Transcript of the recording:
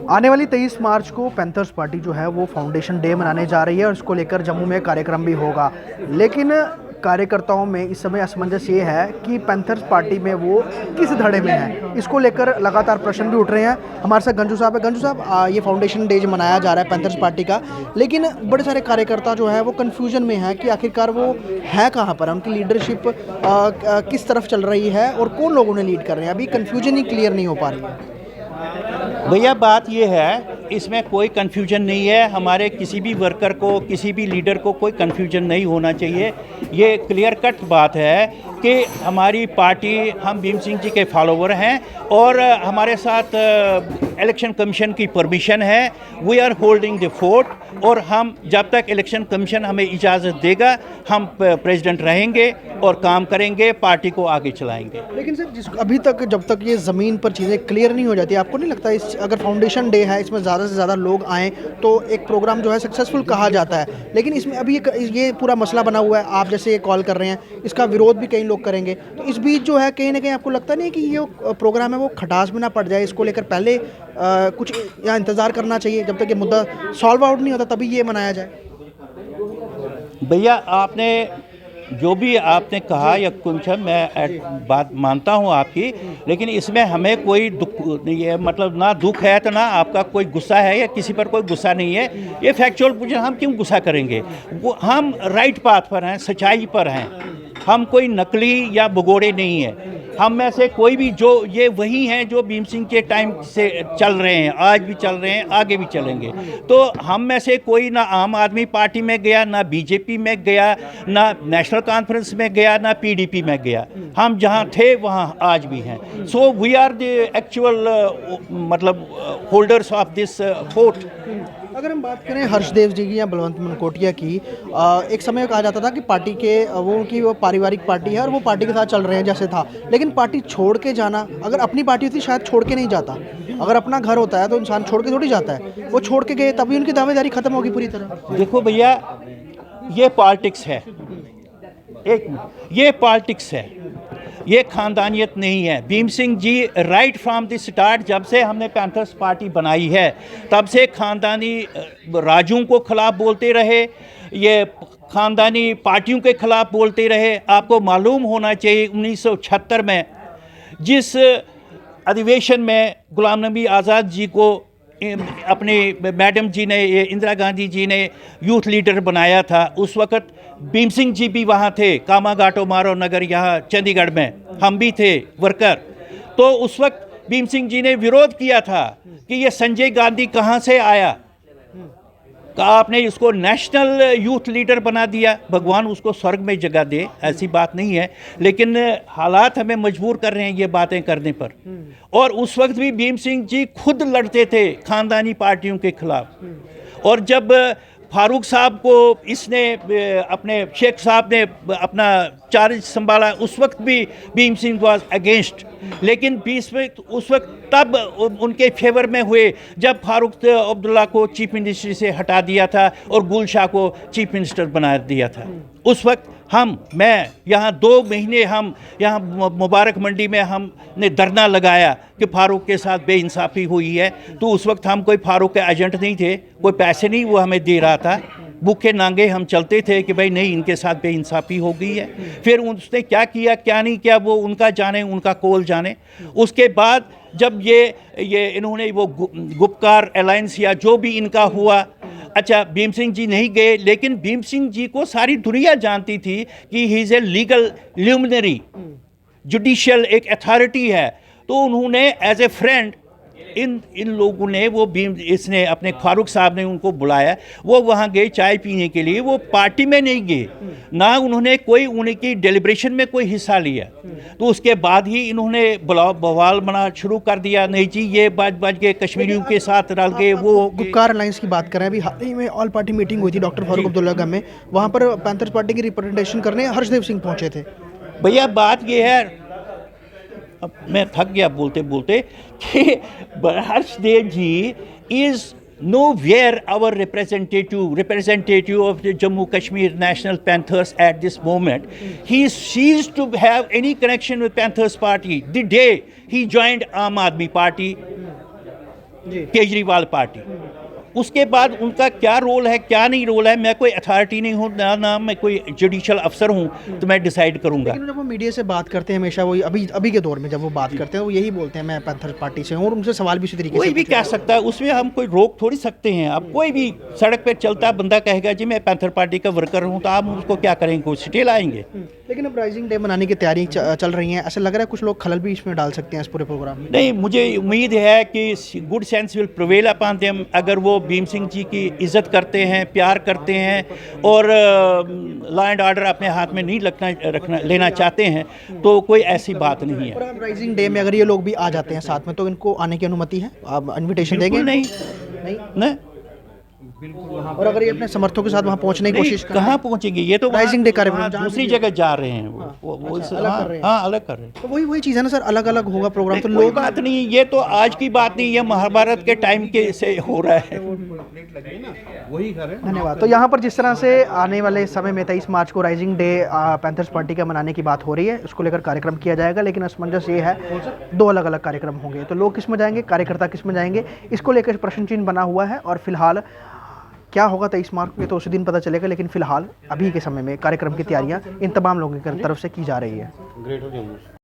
आने वाली 23 मार्च को पैंथर्स पार्टी जो है वो फाउंडेशन डे मनाने जा रही है और इसको लेकर जम्मू में कार्यक्रम भी होगा। लेकिन कार्यकर्ताओं में इस समय असमंजस ये है कि पैंथर्स पार्टी में वो किस धड़े में है, इसको लेकर लगातार प्रश्न भी उठ रहे हैं। हमारे साथ गंजू साहब है। गंजू साहब, ये फाउंडेशन डे जो मनाया जा रहा है पैंथर्स पार्टी का, लेकिन बड़े सारे कार्यकर्ता जो है वो कन्फ्यूजन में है कि आखिरकार वो है कहाँ पर, उनकी लीडरशिप किस तरफ चल रही है और कौन लोग उन्हें लीड कर रहे हैं। अभी कन्फ्यूजन ही क्लियर नहीं हो पा रही है। भैया बात ये है, इसमें कोई कन्फ्यूजन नहीं है। हमारे किसी भी वर्कर को, किसी भी लीडर को कोई कन्फ्यूजन नहीं होना चाहिए। ये क्लियर कट बात है कि हमारी पार्टी, हम भीम सिंह जी के फॉलोवर हैं और हमारे साथ इलेक्शन कमीशन की परमिशन है। We are holding the fort और हम जब तक इलेक्शन कमीशन हमें इजाज़त देगा हम प्रेसिडेंट रहेंगे और काम करेंगे, पार्टी को आगे चलाएंगे। लेकिन सर, अभी तक जब तक ये ज़मीन पर चीज़ें क्लियर नहीं हो जाती, आपको नहीं लगता इस अगर फाउंडेशन डे है, इसमें ज़्यादा से ज़्यादा लोग आएँ तो एक प्रोग्राम जो है सक्सेसफुल कहा जाता है, लेकिन इसमें अभी ये पूरा मसला बना हुआ है। आप जैसे ये कॉल कर रहे हैं, इसका विरोध भी कई लोग करेंगे, तो इस बीच जो है कहीं ना कहीं आपको लगता नहीं कि ये प्रोग्राम है वो खटास में ना पड़ जाए? इसको लेकर पहले कुछ यहाँ इंतज़ार करना चाहिए जब तक ये मुद्दा सॉल्व आउट नहीं होता, तभी ये मनाया जाए। भैया आपने जो भी आपने कहा या कुछ, मैं बात मानता हूँ आपकी, लेकिन इसमें हमें कोई दुख नहीं है। मतलब ना दुख है तो ना आपका कोई गुस्सा है, या किसी पर कोई गुस्सा नहीं है। ये फैक्चुअल पूछे, हम क्यों गुस्सा करेंगे? वो हम राइट पाथ पर हैं, सच्चाई पर हैं। हम कोई नकली या भगोड़े नहीं हैं। हम में से कोई भी जो ये वही हैं जो भीम सिंह के टाइम से चल रहे हैं, आज भी चल रहे हैं, आगे भी चलेंगे। तो हम में से कोई ना आम आदमी पार्टी में गया, ना बीजेपी में गया, ना नेशनल कॉन्फ्रेंस में गया, ना पीडीपी में गया। हम जहां थे वहां आज भी हैं। So we are the actual मतलब होल्डर्स ऑफ दिस फोर्ट। अगर हम बात करें हर्षदेव जी की या बलवंत मनकोटिया की, एक समय कहा जाता था कि पार्टी के वो पारिवारिक पार्टी है और वो पार्टी के साथ चल रहे हैं जैसे था, लेकिन पार्टी छोड़ के जाना, अगर अपनी पार्टी होती शायद छोड़ के नहीं जाता। अगर अपना घर होता है तो इंसान छोड़ के थोड़ी जाता है, वो छोड़ के गए तभी उनकी दावेदारी खत्म होगी पूरी तरह। देखो भैया, ये पॉलिटिक्स है, ये पॉलिटिक्स है, ये खानदानियत नहीं है। Bhim Singh ji right from the start, जब से हमने पैंथर्स पार्टी बनाई है तब से खानदानी राजों को खिलाफ बोलते रहे, ये खानदानी पार्टियों के खिलाफ बोलते रहे। आपको मालूम होना चाहिए 1976 में जिस अधिवेशन में गुलाम नबी आज़ाद जी को अपने मैडम जी ने, इंदिरा गांधी जी ने यूथ लीडर बनाया था, उस वक़्त भीम सिंह जी भी वहाँ थे, कामा घाटो मारो नगर, यहाँ चंडीगढ़ में हम भी थे वर्कर। तो उस वक्त भीम सिंह जी ने विरोध किया था कि ये संजय गांधी कहाँ से आया, कहा आपने इसको नेशनल यूथ लीडर बना दिया। भगवान उसको स्वर्ग में जगह दे, ऐसी बात नहीं है, लेकिन हालात हमें मजबूर कर रहे हैं ये बातें करने पर। और उस वक्त भी भीम सिंह जी खुद लड़ते थे खानदानी पार्टियों के खिलाफ। और जब फारूक साहब को इसने, अपने शेख साहब ने अपना चार्ज संभाला, उस वक्त भी भीम सिंह वाज अगेंस्ट। लेकिन बीच में उस वक्त तब उनके फेवर में हुए जब फारूक अब्दुल्ला को चीफ मिनिस्ट्री से हटा दिया था और गुल शाह को चीफ मिनिस्टर बना दिया था। उस वक्त मैं यहाँ 2 महीने हम यहाँ मुबारक मंडी में हमने धरना लगाया कि फारूक के साथ बेइंसाफ़ी हुई है। तो उस वक्त हम कोई फारूक के एजेंट नहीं थे, कोई पैसे नहीं वो हमें दे रहा था, भूखे नांगे हम चलते थे कि भाई नहीं, इनके साथ बेइंसाफ़ी हो गई है। फिर उसने क्या किया क्या नहीं किया वो उनका जाने, उनका कोल जाने। उसके बाद जब ये इन्होंने वो गुपकार अलायंस या जो भी इनका हुआ, अच्छा भीम सिंह जी नहीं गए, लेकिन भीम सिंह जी को सारी दुनिया जानती थी कि he is a legal luminary, judicial एक अथॉरिटी है। तो उन्होंने एज ए फ्रेंड इन लोगों ने वो इसने अपने फारूक साहब ने उनको बुलाया, वो वहाँ गए चाय पीने के लिए, वो पार्टी में नहीं गए, ना उन्होंने कोई उनकी डेलिब्रेशन में कोई हिस्सा लिया। तो उसके बाद ही इन्होंने बवाल बना शुरू कर दिया, नहीं जी ये बाज के कश्मीरियों के साथ रल गए। वो गुपकार अलायंस की बात करें, अभी हाल ही में ऑल पार्टी मीटिंग हुई थी डॉक्टर फारूक अब्दुल्ला में, वहाँ पर पैंथर्स पार्टी की रिप्रेजेंटेशन करने हर्षदेव सिंह पहुँचे थे। भैया बात ये है, अब मैं थक गया बोलते बोलते कि हर्षदेव जी is nowhere our representative of the Jammu Kashmir National Panthers at this moment. He ceased to have any connection with Panthers party the day he joined Aam Aadmi Party. Kejriwal party. उसके बाद उनका क्या रोल है क्या नहीं role है, मैं कोई अथॉरिटी नहीं हूँ ना मैं कोई जुडिशियल अफसर हूँ तो मैं डिसाइड करूँगा। लेकिन जब वो मीडिया से बात करते हैं हमेशा वही अभी के दौर में जब वो बात करते हैं वो यही बोलते हैं मैं पैंथर्स पार्टी से हूँ, और उनसे सवाल भी इसी तरीके से कोई भी कह सकता है, उसमें हम कोई रोक थोड़ी सकते हैं। अब कोई भी सड़क पे चलता बंदा कहेगा जी मैं पैंथर पार्टी का वर्कर हूँ, तो आप उसको क्या करेंगे, कोई स्टे लाएंगे। लेकिन अब राइजिंग डे मनाने की तैयारी चल रही है, ऐसा लग रहा है कुछ लोग खलल भी इसमें डाल सकते हैं इस पूरे प्रोग्राम में। नहीं, मुझे उम्मीद है कि good sense will prevail upon them. अगर वो भीम सिंह जी की इज्जत करते हैं, प्यार करते हैं और लॉ एंड ऑर्डर अपने हाथ में नहीं लेना चाहते हैं तो कोई ऐसी बात नहीं और है। अब राइजिंग डे में अगर ये लोग भी आ जाते हैं साथ में तो इनको आने की अनुमति है, आप इनविटेशन देंगे? बिल्कुल नहीं, नहीं। नहीं और अगर ये अपने समर्थकों के साथ वहाँ पहुँचने की कोशिश कहाँ पहुँचेंगे, ये तो राइजिंग डे कार्यक्रम वहाँ जहाँ दूसरी भी- जगह जा रहे हैं अलग कर रहे हैं। हाँ अलग कर रहे हैं। तो वही चीज़ है ना सर, अलग अलग होगा प्रोग्राम तो कोई लोग बात नहीं, ये तो आज की बात नहीं, ये महाभारत के टाइम के से हो रहा है। धन्यवाद। तो यहाँ पर जिस तरह से आने वाले समय में 23 मार्च को राइजिंग डे पैंथर्स पार्टी का मनाने की बात हो रही है, उसको लेकर कार्यक्रम किया जाएगा, लेकिन असमंजस ये है दो अलग अलग कार्यक्रम होंगे। तो लोग किस में जाएंगे, कार्यकर्ता किस में जाएंगे, इसको लेकर प्रश्न चिन्ह बना हुआ है। और फिलहाल क्या होगा 23 मार्च को, ये तो उसी दिन पता चलेगा, लेकिन फिलहाल अभी के समय में कार्यक्रम की तैयारियां इन तमाम लोगों की तरफ से की जा रही है।